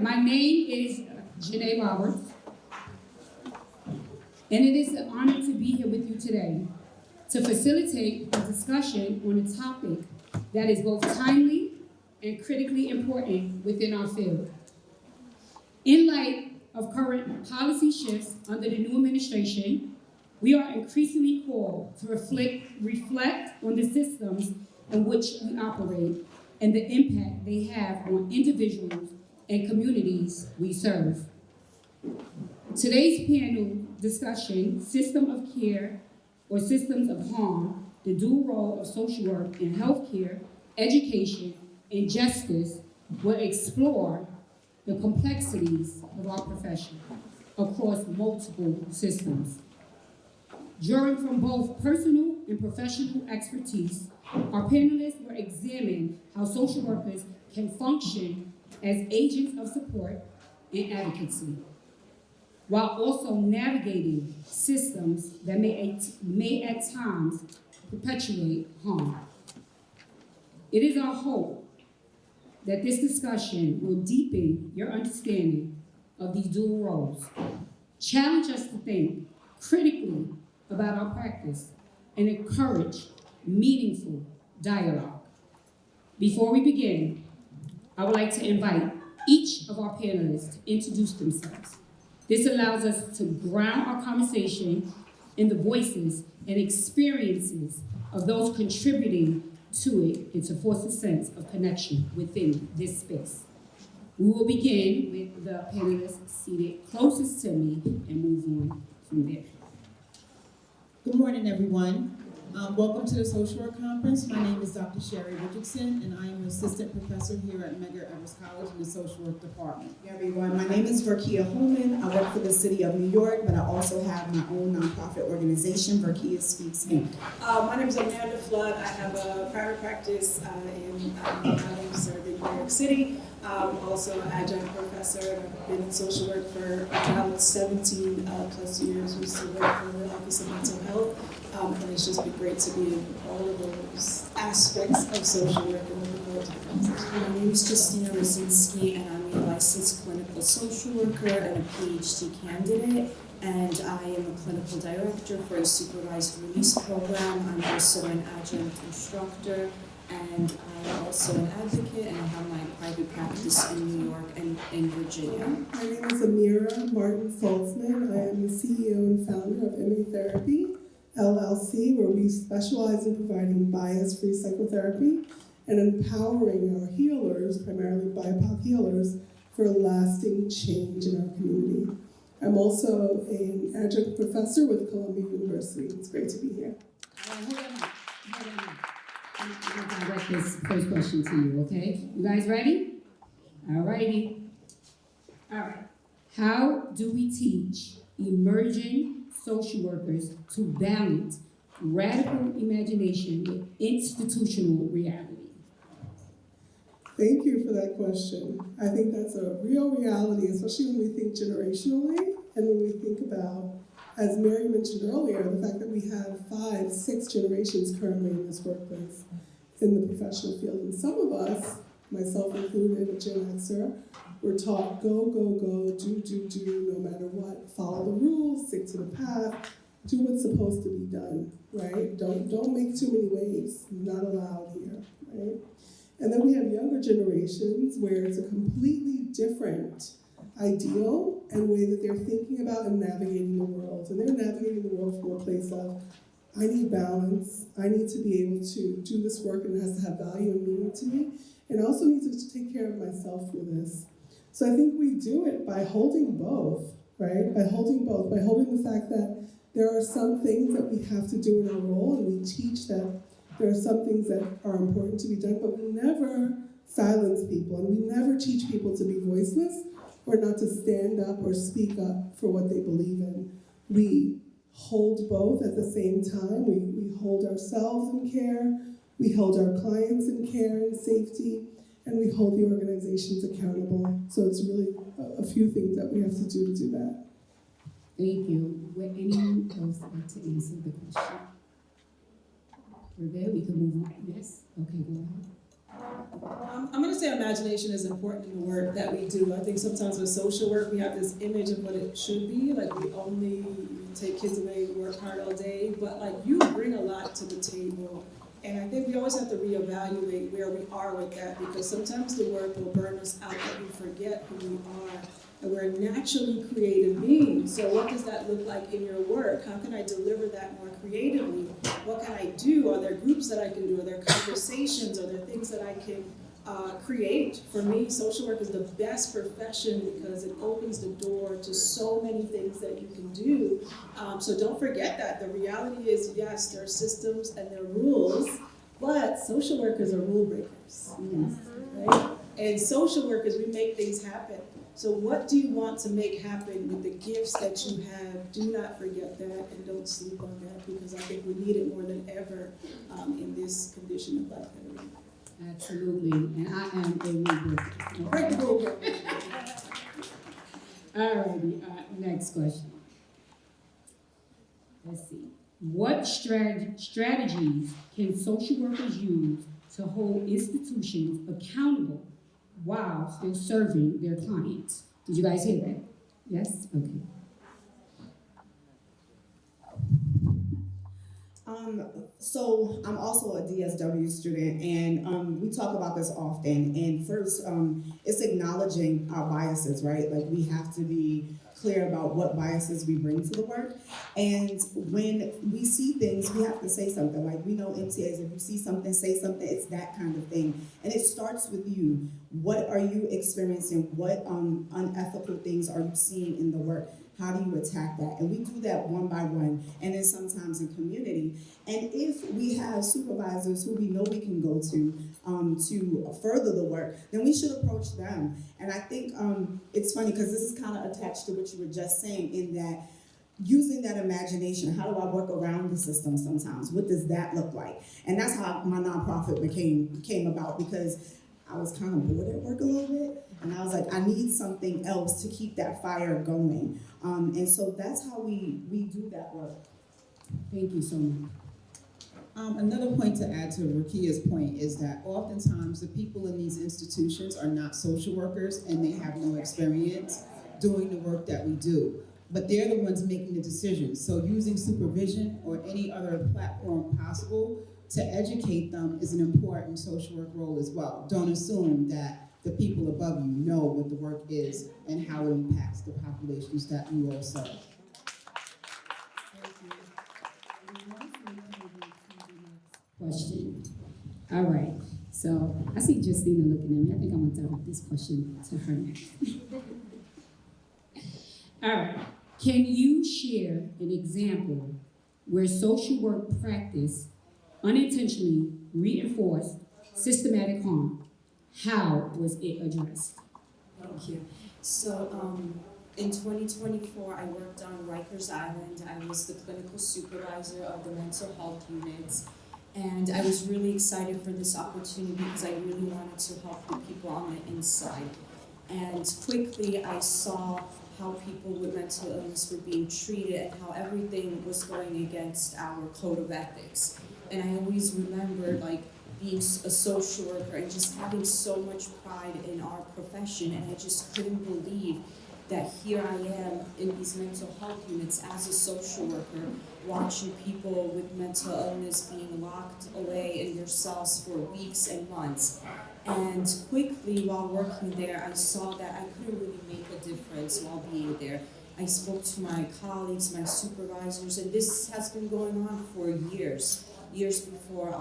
My name is Janae Roberts, and it is an honor to be here with you today to facilitate a discussion on a topic that is both timely and critically important within our field. In light of current policy shifts under the new administration, we are increasingly called to reflect on the systems in which we operate and the impact they have on individuals and communities we serve. Today's panel discussion, System of Care or Systems of Harm, the dual role of social work in healthcare, education, and justice, will explore the complexities of our profession across multiple systems. Drawing from both personal and professional expertise, our panelists will examine how social workers can function as agents of support and advocacy, while also navigating systems that may at times perpetuate harm. It is our hope that this discussion will deepen your understanding of these dual roles, challenge us to think critically about our practice, and encourage meaningful dialogue. Before we begin, I would like to invite each of our panelists to introduce themselves. This allows us to ground our conversation in the voices and experiences of those contributing to it and to force a sense of connection within this space. We will begin with the panelists seated closest to me and move on from there. Good morning, everyone. Welcome to the Social Work Conference. My name is Dr. Sherry Richardson, and I am an assistant professor here at Medgar College in the Social Work Department. Hey everyone, my name is Verkia Holman. I work for the City of New York, but I also have my own nonprofit organization, Verkia Speaks Inc. My name is Amanda Flood. I have a private practice in serving New York City. I'm also an adjunct professor. I've been in social work for about 17 plus years. We used to work for the Office of Mental Health. And it's just been great to be in all of those aspects of social work and looking forward to the conversation. My name is Christina Rosinski, and I'm a licensed clinical social worker and a PhD candidate. And I am a clinical director for a supervised release program. I'm also an adjunct instructor, and I'm also an advocate, and I have my private practice in New York and in Virginia. My name is Amira Martin Saltzman. I am the CEO and founder of MA Therapy LLC, where we specialize in providing bias-free psychotherapy and empowering our healers, primarily BIPOC healers, for lasting change in our community. I'm also an adjunct professor with Columbia University. It's great to be here. Hold on. I'm going to direct this first question to you, okay? You guys ready? All righty. All right. How do we teach emerging social workers to balance radical imagination with institutional reality? Thank you for that question. I think that's a real reality, especially when we think generationally and when we think about, as Mary mentioned earlier, the fact that we have 5, 6 generations currently in this workplace, in the professional field. And some of us, myself included, a Gen Xer, we're taught go, go, go, do, no matter what. Follow the rules, stick to the path, do what's supposed to be done, right? Don't make too many waves, not allowed here, right? And then we have younger generations where it's a completely different ideal and way that they're thinking about and navigating the world. And they're navigating the world from a place of, I need balance, I need to be able to do this work and it has to have value and meaning to me, and I also need to take care of myself through this. So I think we do it by holding both, right? By holding the fact that there are some things that we have to do in our role, and we teach that there are some things that are important to be done, but we never silence people, and we never teach people to be voiceless or not to stand up or speak up for what they believe in. We hold both at the same time. We hold ourselves in care, we hold our clients in care and safety, and we hold the organizations accountable. So it's really a few things that we have to do that. Thank you. Would anyone else like to answer the question? We're good, we can move on. Yes? Okay, go ahead. I'm going to say imagination is important in the work that we do. I think sometimes with social work, we have this image of what it should be. Like we only take kids away, work hard all day, but like you bring a lot to the table. And I think we always have to reevaluate where we are with that, because sometimes the work will burn us out that we forget who we are. And we're naturally creative beings. So what does that look like in your work? How can I deliver that more creatively? What can I do? Are there groups that I can do? Are there conversations? Are there things that I can create? For me, social work is the best profession because it opens the door to so many things that you can do. So don't forget that. The reality is, yes, there are systems and there are rules, but social workers are rule breakers, right? And social workers, we make things happen. So what do you want to make happen with the gifts that you have? Do not forget that and don't sleep on that, because I think we need it more than ever in this condition of life that we're in. Absolutely, and I am a rule breaker. Break the rule. All righty, next question. Let's see. What strategies can social workers use to hold institutions accountable while still serving their clients? Did you guys hear that? Yes? Okay. So I'm also a DSW student, and we talk about this often. And first, it's acknowledging our biases, right? Like we have to be clear about what biases we bring to the work. And when we see things, we have to say something. Like we know MTAs, if you see something, say something. It's that kind of thing. And it starts with you. What are you experiencing? What unethical things are you seeing in the work? How do you attack that? And we do that one by one, and then sometimes in community. And if we have supervisors who we know we can go to further the work, then we should approach them. And I think it's funny because this is kind of attached to what you were just saying, in that using that imagination, how do I work around the system sometimes? What does that look like? And that's how my nonprofit came about, because I was kind of bored at work a little bit, and I was like, I need something else to keep that fire going. And so that's how we do that work. Thank you so much. Another point to add to Rakia's point is that oftentimes the people in these institutions are not social workers and they have no experience doing the work that we do. But they're the ones making the decisions. So using supervision or any other platform possible to educate them is an important social work role as well. Don't assume that the people above you know what the work is and how it impacts the populations that you all serve. Question. All right. So I see Justina looking at me. I think I'm gonna direct this question to her next. All right. Can you share an example where social work practice unintentionally reinforced systematic harm? How was it addressed? Thank you. So in 2024, I worked on Rikers Island. I was the clinical supervisor of the mental health units. And I was really excited for this opportunity because I really wanted to help the people on the inside. And quickly I saw how people with mental illness were being treated and how everything was going against our code of ethics. And I always remembered being a social worker and just having so much pride in our profession, and I just couldn't believe that here I am in these mental health units as a social worker, watching people with mental illness being locked away in their cells for weeks and months. And quickly, while working there, I saw that I couldn't really make a difference while being there. I spoke to my colleagues, my supervisors, and this has been going on for years before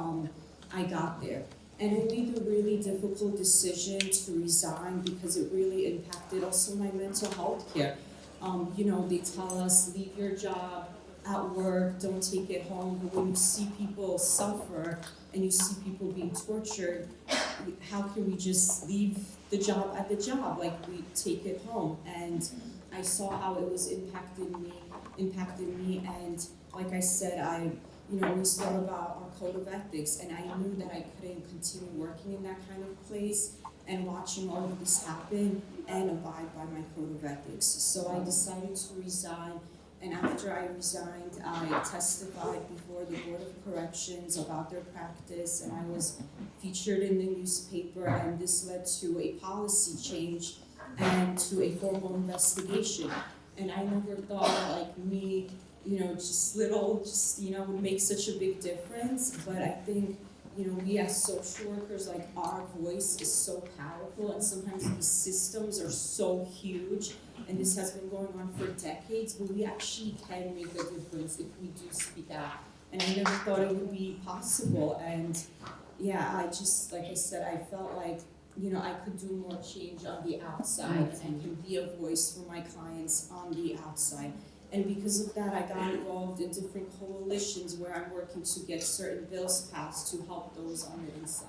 I got there. And I made the really difficult decision to resign because it really impacted also my mental health care. They tell us, leave your job at work, don't take it home, but when you see people suffer and you see people being tortured, how can we just leave the job at the job? We take it home. And I saw how it was impacting me, and like I said, I always thought about our code of ethics, and I knew that I couldn't continue working in that kind of place and watching all of this happen and abide by my code of ethics. So I decided to resign, And after I resigned, I testified before the Board of Corrections about their practice, and I was featured in the newspaper, and this led to a policy change and to a formal investigation. And I never thought like me, just little, would make such a big difference. But I think, we as social workers, like our voice is so powerful, and sometimes these systems are so huge, and this has been going on for decades, but we actually can make a difference if we do speak out. And I never thought it would be possible. And yeah, I just, like I said, I felt like, I could do more change on the outside and can be a voice for my clients on the outside. And because of that, I got involved in different coalitions where I'm working to get certain bills passed to help those on the inside.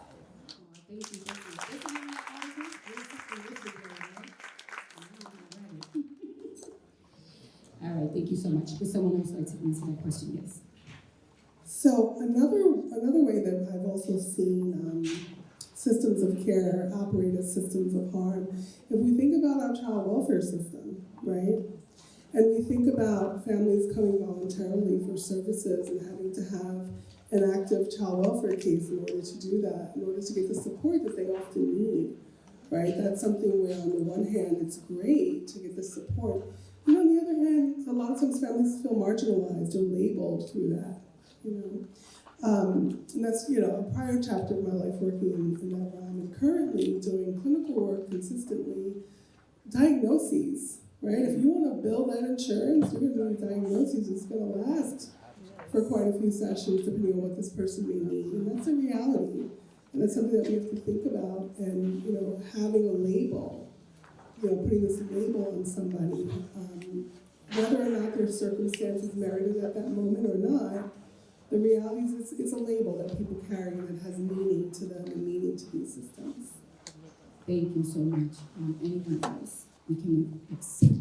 Thank you. Thank you. All right, thank you so much. Would someone else like to answer that question? Yes. So another way that I've also seen systems of care operate as systems of harm, if we think about our child welfare system, right? And we think about families coming voluntarily for services and having to have an active child welfare case in order to do that, in order to get the support that they often need, right? That's something where on the one hand, it's great to get the support. And on the other hand, a lot of times families feel marginalized or labeled through that, And that's, a prior chapter of my life working in that realm. And currently doing clinical work consistently, diagnoses, right? If you want to bill that insurance, you're going to need diagnoses. It's going to last for quite a few sessions, depending on what this person may need. And that's a reality. And that's something that we have to think about. And, having a label, putting this label on somebody, whether or not their circumstances merited at that moment or not, the reality is it's a label that people carry that has meaning to them and meaning to these systems. Thank you so much. Anyone else? We can accept.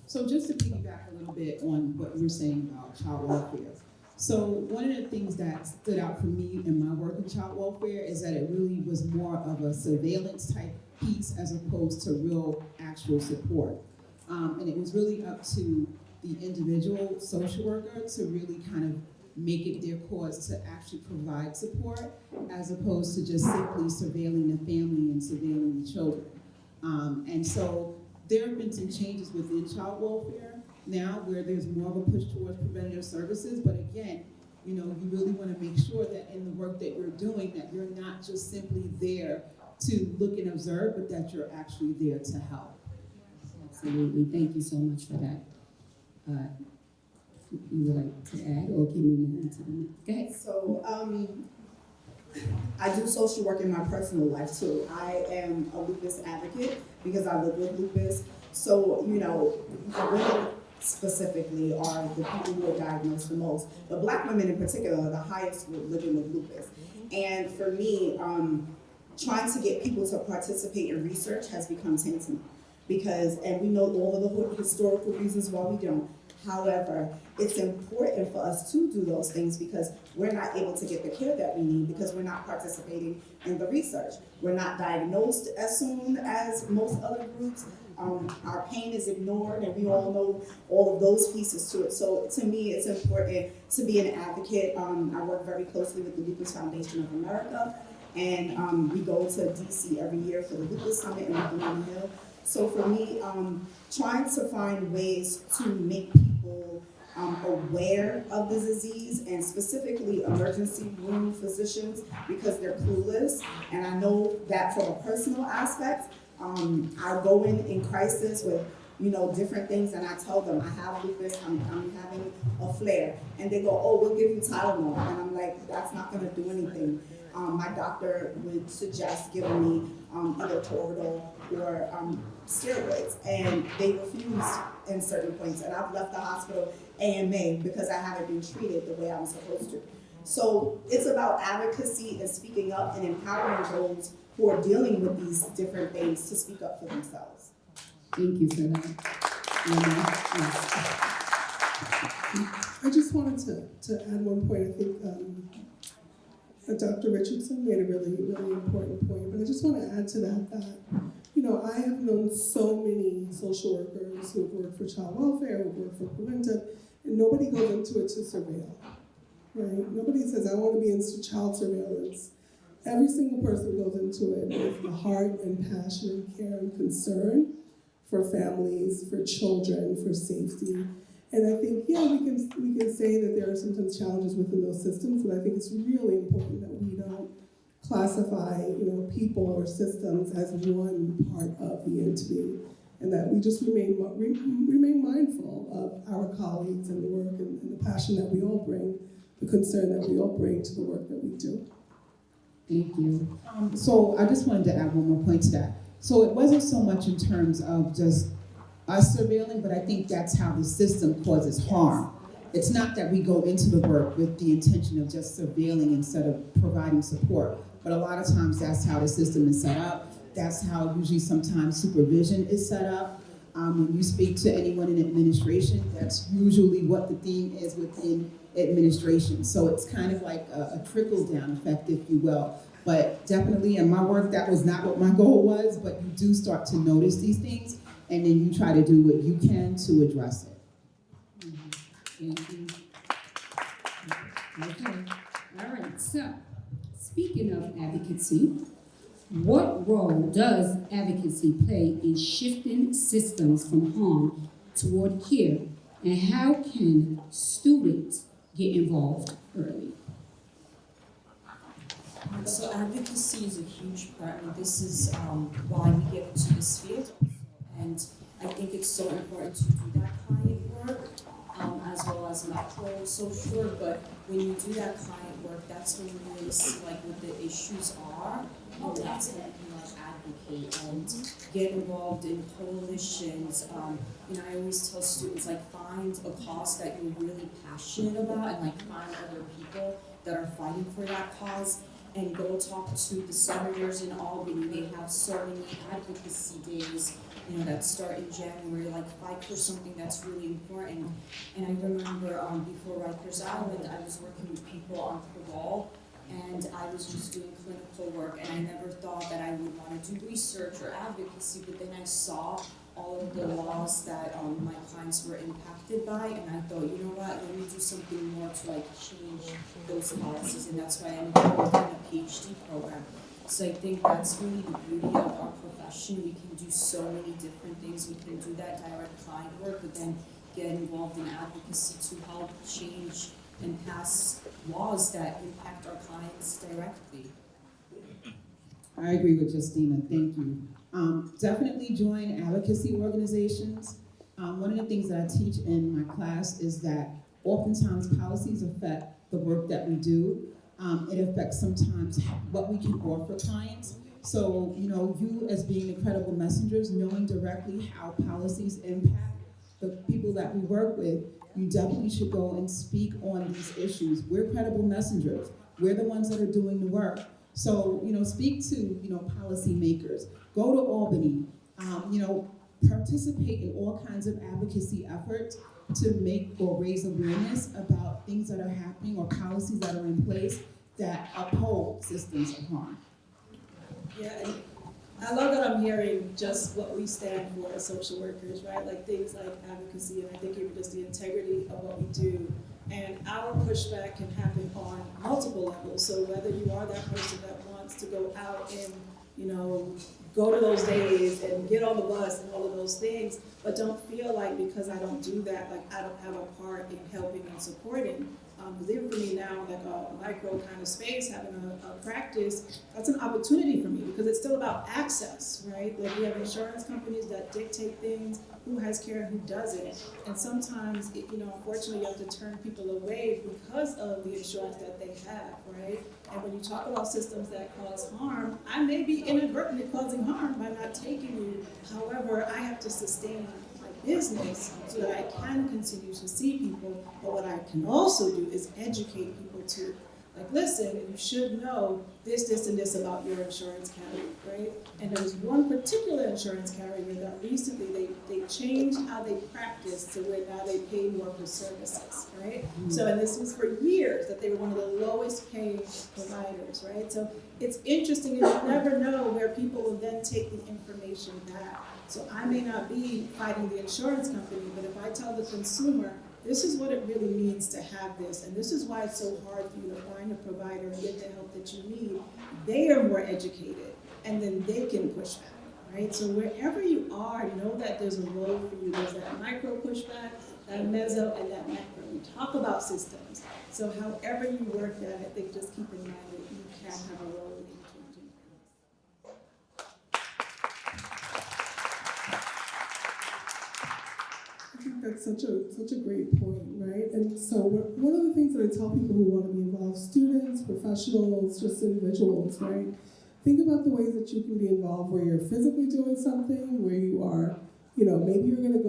So just to piggyback a little bit on what you were saying about child welfare. So one of the things that stood out for me in my work in child welfare is that it really was more of a surveillance type piece as opposed to real actual support. And it was really up to the individual social worker to really kind of make it their cause to actually provide support as opposed to just simply surveilling the family and surveilling the children. And so there have been some changes within child welfare now where there's more of a push towards preventative services, but again, you really want to make sure that in the work that you're doing that you're not just simply there to look and observe, but that you're actually there to help. Absolutely. Thank you so much for that. You would like to add, or can we move on to the next? Go ahead. So, I do social work in my personal life too. I am a lupus advocate because I live with lupus. So, women specifically are the people who are diagnosed the most. But Black women in particular are the highest living with lupus. And for me, trying to get people to participate in research has become tantamount. And we know all of the historical reasons why we don't. However, it's important for us to do those things because we're not able to get the care that we need because we're not participating in the research. We're not diagnosed as soon as most other groups. Our pain is ignored, and we all know all of those pieces to it. So to me, it's important to be an advocate. I work very closely with the Lupus Foundation of America, and we go to DC every year for the Lupus Summit and Weekend on the Hill. So for me, trying to find ways to make people aware of the disease, and specifically emergency room physicians, because they're clueless. And I know that from a personal aspect, I go in crisis with different things, and I tell them I have lupus, I'm having a flare, and they go, oh, we'll give you Tylenol, and I'm like, that's not going to do anything. My doctor would suggest giving me either Toradol or steroids, and they refuse in certain points, and I've left the hospital AMA because I haven't been treated the way I'm supposed to. So it's about advocacy and speaking up and empowering those who are dealing with these different things to speak up for themselves. Thank you for that. I just wanted to add one point. I think Dr. Richardson made a really, really important point, but I just want to add to that I have known so many social workers who have worked for child welfare, who have worked for preventive, and nobody goes into it to surveil, right? Nobody says, I want to be into child surveillance. Every single person goes into it with the heart and passion and care and concern for families, for children, for safety. And I think, yeah, we can say that there are sometimes challenges within those systems, but I think it's really important that we don't classify, people or systems as one part of the entity, and that we just remain mindful of our colleagues and the work and the passion that we all bring, the concern that we all bring to the work that we do. Thank you. So I just wanted to add one more point to that. So it wasn't so much in terms of just us surveilling, but I think that's how the system causes harm. It's not that we go into the work with the intention of just surveilling instead of providing support, but a lot of times that's how the system is set up. That's how usually sometimes supervision is set up. When you speak to anyone in administration, that's usually what the theme is within administration. So it's kind of like a trickle-down effect, if you will. But definitely in my work, that was not what my goal was, but you do start to notice these things, and then you try to do what you can to address it. Thank you. Okay. All right. So, speaking of advocacy, what role does advocacy play in shifting systems from harm toward care, and how can students get involved early? So advocacy is a huge part, and this is why we get into this field also. And I think it's so important to do that client work, as well as macro social work. But when you do that client work, that's when you really see what the issues are, and that's when you can advocate and get involved in coalitions. I always tell students find a cause that you're really passionate about, and find other people that are fighting for that cause. And go talk to the senators in Albany. They have so many advocacy days, that start in January, fight for something that's really important. And I remember before Rikers Island, I was working with people on parole, and I was just doing clinical work, and I never thought that I would want to do research or advocacy, but then I saw all of the laws that my clients were impacted by, and I thought, you know what, let me do something more to change those policies, and that's why I'm involved in a PhD program. So I think that's really the beauty of our profession. We can do so many different things. We can do that direct client work, but then get involved in advocacy to help change and pass laws that impact our clients directly. I agree with Justina, thank you. Definitely join advocacy organizations. One of the things that I teach in my class is that oftentimes policies affect the work that we do. It affects sometimes what we can offer clients. So, you as being the credible messengers, knowing directly how policies impact the people that we work with, you definitely should go and speak on these issues. We're credible messengers. We're the ones that are doing the work. So, speak to, policymakers. Go to Albany. Participate in all kinds of advocacy efforts to make or raise awareness about things that are happening or policies that are in place that uphold systems of harm. Yeah, and I love that I'm hearing just what we stand for as social workers, right? Things like advocacy, and I think even just the integrity of what we do. And our pushback can happen on multiple levels. So whether you are that person that wants to go out and, go to those days and get on the bus and all of those things, but don't feel like because I don't do that, I don't have a part in helping and supporting. Because even for me now, a micro kind of space, having a practice, that's an opportunity for me because it's still about access, right? We have insurance companies that dictate things, who has care and who doesn't. And sometimes, unfortunately, you have to turn people away because of the insurance that they have, right? And when you talk about systems that cause harm, I may be inadvertently causing harm by not taking you. However, I have to sustain my business so that I can continue to see people. But what I can also do is educate people to like, listen, you should know this, this, and this about your insurance carrier, right? And there was one particular insurance carrier that recently they changed how they practice to where now they pay more for services, right? So, and this was for years that they were one of the lowest paying providers, right? So it's interesting, and you never know where people will then take the information back. So I may not be fighting the insurance company, but if I tell the consumer, this is what it really means to have this, and this is why it's so hard for you to find a provider and get the help that you need, they are more educated, and then they can push back, right? So wherever you are, know that there's a role for you. There's that micro pushback, that meso, and that macro. We talk about systems. So however you work that, I think just keep in mind that you can have a role in changing things. I think that's such a great point, right? And so one of the things that I tell people who want to be involved, students, professionals, just individuals, right? Think about the ways that you can be involved where you're physically doing something, where you are, maybe you're gonna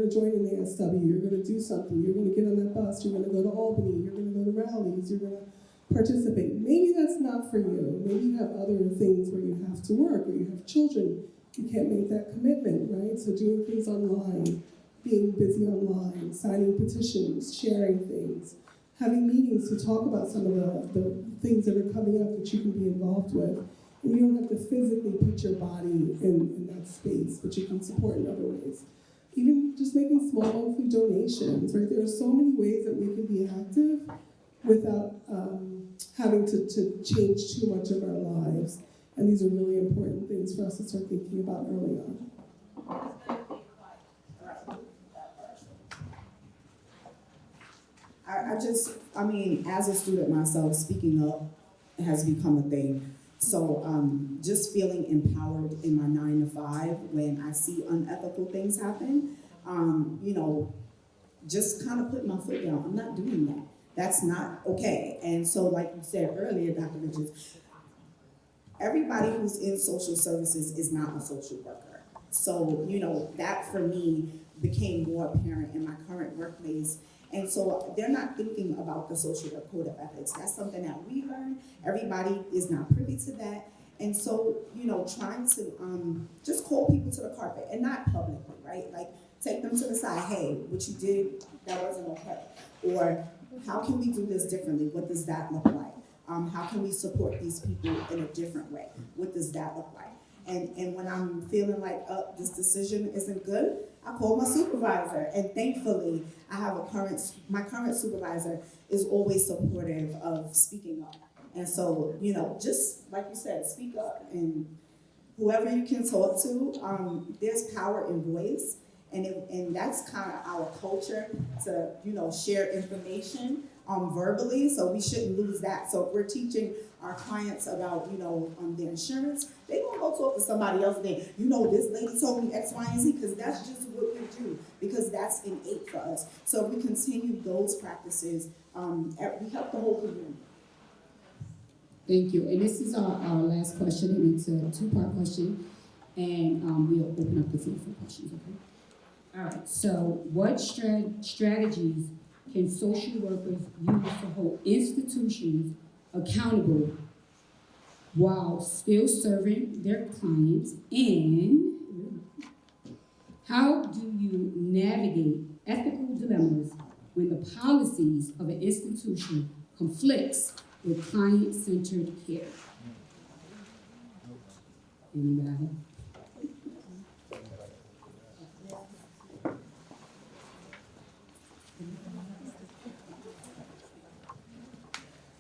join an ASW, you're gonna do something, you're gonna get on that bus, you're gonna go to Albany, you're gonna go to rallies, you're gonna participate. Maybe that's not for you. Maybe you have other things where you have to work, or you have children, you can't make that commitment, right? So doing things online, being busy online, signing petitions, sharing things, having meetings to talk about some of the things that are coming up that you can be involved with. And you don't have to physically put your body in that space, but you can support in other ways. Even just making small monthly donations, right? There are so many ways that we can be active without having to change too much of our lives. And these are really important things for us to start thinking about early on. As a student myself, speaking up has become a thing. So just feeling empowered in my 9 to 5 when I see unethical things happen, just kind of put my foot down. I'm not doing that. That's not okay. And so like you said earlier, Dr. Richards, everybody who's in social services is not a social worker. So, that for me became more apparent in my current workplace. And so they're not thinking about the social work code of ethics. That's something that we learn. Everybody is not privy to that. And so, trying to just call people to the carpet, and not publicly, right? Like, take them to the side. Hey, what you did, that wasn't okay. Or how can we do this differently? What does that look like? How can we support these people in a different way? What does that look like? And when I'm feeling like, this decision isn't good, I call my supervisor. And thankfully, I have my current supervisor is always supportive of speaking up. And so, just like you said, speak up. And whoever you can talk to, there's power in voice. And that's kind of our culture to, share information verbally, so we shouldn't lose that. So if we're teaching our clients about, their insurance, they don't go talk to somebody else and they, this lady told me X, Y, and Z, because that's just what we do, because that's innate for us. So if we continue those practices, we help the whole community. Thank you. And this is our last question, and it's a two-part question, and we'll open up the floor for questions, okay? All right, so what strategies can social workers use to hold institutions accountable while still serving their clients? And how do you navigate ethical dilemmas when the policies of an institution conflicts with client-centered care? Anybody?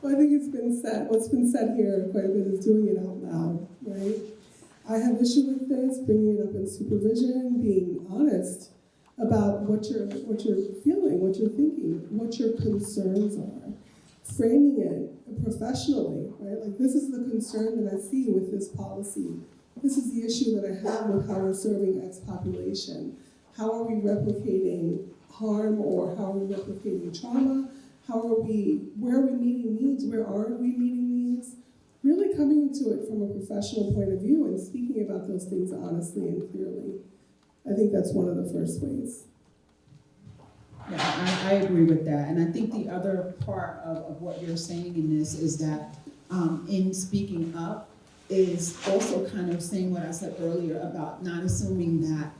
Well, I think it's been said, what's been said here quite a bit is doing it out loud, right? I have issue with this, bringing it up in supervision, being honest about what you're feeling, what you're thinking, what your concerns are. Framing it professionally, right? Like, this is the concern that I see with this policy. This is the issue that I have with how we're serving X population. How are we replicating harm, or how are we replicating trauma? Where are we meeting needs? Where aren't we meeting needs? Really coming to it from a professional point of view and speaking about those things honestly and clearly. I think that's one of the first ways. Yeah, I agree with that. And I think the other part of what you're saying in this is that in speaking up is also kind of saying what I said earlier about not assuming that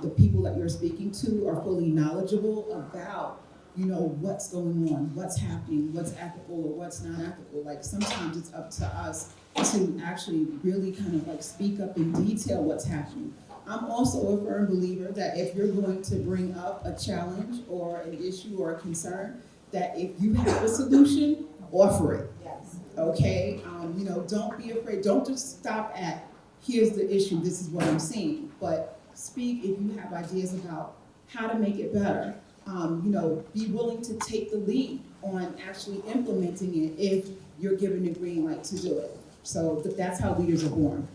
the people that you're speaking to are fully knowledgeable about, you know, what's going on, what's happening, what's ethical or what's not ethical. Like sometimes it's up to us to actually really kind of like speak up in detail what's happening. I'm also a firm believer that if you're going to bring up a challenge or an issue or a concern, that if you have a solution, offer it. Yes. Okay? You know, don't be afraid. Don't just stop at, here's the issue, this is what I'm seeing. But speak if you have ideas about how to make it better. You know, be willing to take the lead on actually implementing it if you're given the green light to do it. So that's how leaders are born.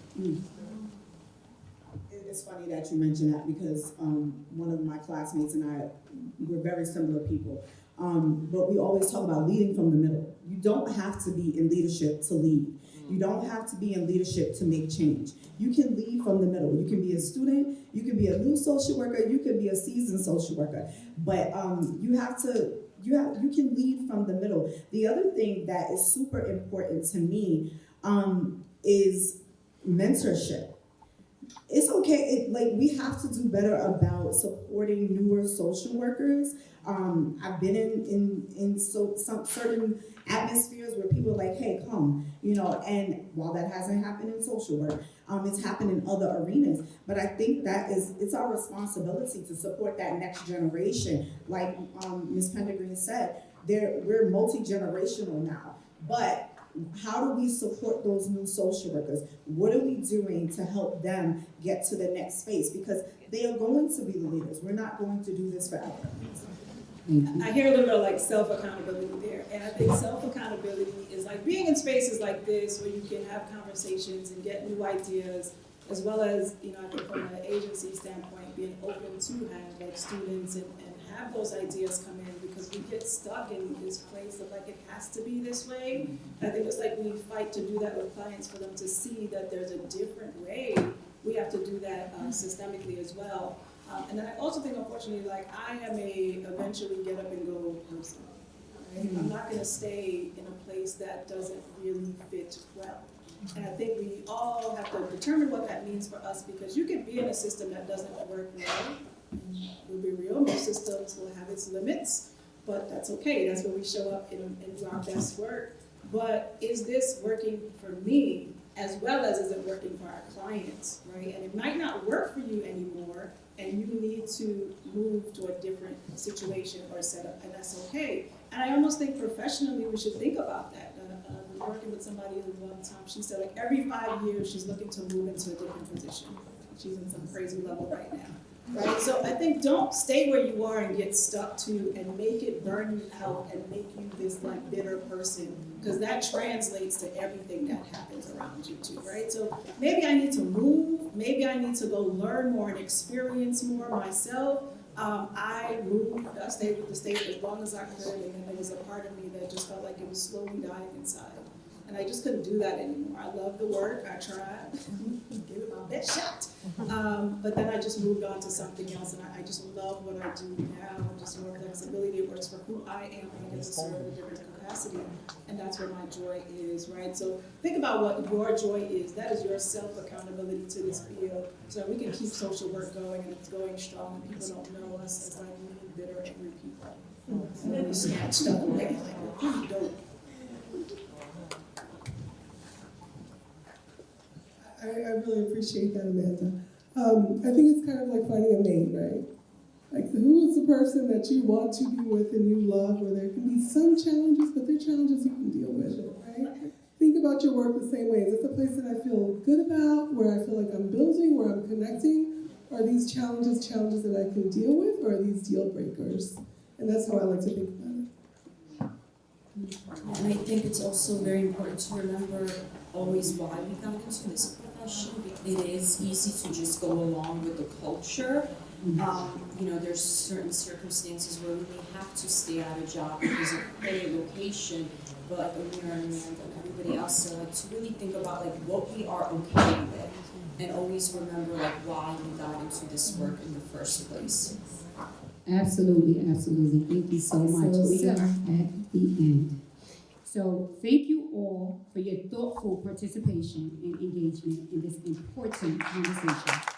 It's funny that you mentioned that because one of my classmates and I, we're very similar people. But we always talk about leading from the middle. You don't have to be in leadership to lead. You don't have to be in leadership to make change. You can lead from the middle. You can be a student, you can be a new social worker, you can be a seasoned social worker. But you can lead from the middle. The other thing that is super important to me is mentorship. It's okay, we have to do better about supporting newer social workers. I've been in some certain atmospheres where people are like, hey, come, you know, and while that hasn't happened in social work, it's happened in other arenas. But I think it's our responsibility to support that next generation. Like Ms. Pendergreen said, we're multi-generational now. But how do we support those new social workers? What are we doing to help them get to the next space? Because they are going to be the leaders. We're not going to do this forever. I hear a little bit of like self-accountability there. And I think self-accountability is like being in spaces like this where you can have conversations and get new ideas, as well as, you know, I think from an agency standpoint, being open to have like students and have those ideas come in, because we get stuck in this place of like it has to be this way. I think it's like we fight to do that with clients for them to see that there's a different way. We have to do that systemically as well. And then I also think, unfortunately, like I am a eventually get up and go person. Right? I'm not going to stay in a place that doesn't really fit well. And I think we all have to determine what that means for us, because you can be in a system that doesn't work well. We'll be real, most systems will have its limits, but that's okay. That's where we show up and do our best work. But is this working for me as well as is it working for our clients, right? And it might not work for you anymore, and you need to move to a different situation or setup, and that's okay. And I almost think professionally we should think about that. Working with somebody one time, she said like every 5 years she's looking to move into a different position. She's in some crazy level right now, right? So I think don't stay where you are and get stuck to and make it burn you out and make you this like bitter person, because that translates to everything that happens around you too, right? So maybe I need to move, maybe I need to go learn more and experience more myself. I moved, I stayed with the state as long as I could, and then there was a part of me that just felt like it was slowly dying inside. And I just couldn't do that anymore. I love the work, I tried, give it my best shot. But then I just moved on to something else, and I just love what I do now, just more flexibility. It works for who I am, and I get to serve in a different capacity. And that's where my joy is, right? So think about what your joy is. That is your self-accountability to this field, so that we can keep social work going, and it's going strong, and people don't know us as like mean, bitter, angry people. And then we snatch stuff away, like, oh, dope. I really appreciate that, Amanda. I think it's kind of like finding a mate, right? Like, who is the person that you want to be with and you love, where there can be some challenges, but they're challenges you can deal with, right? Think about your work the same way. Is this a place that I feel good about, where I feel like I'm building, where I'm connecting? Are these challenges that I can deal with, or are these deal breakers? And that's how I like to think about it. And I think it's also very important to remember always why we got into this profession. It is easy to just go along with the culture. You know, there's certain circumstances where we may have to stay at a job because of pay, location, but we are in America and everybody else. So like to really think about like what we are okay with, and always remember like why we got into this work in the first place. Absolutely, absolutely. Thank you so much. We are at the end. So thank you all for your thoughtful participation and engagement in this important conversation.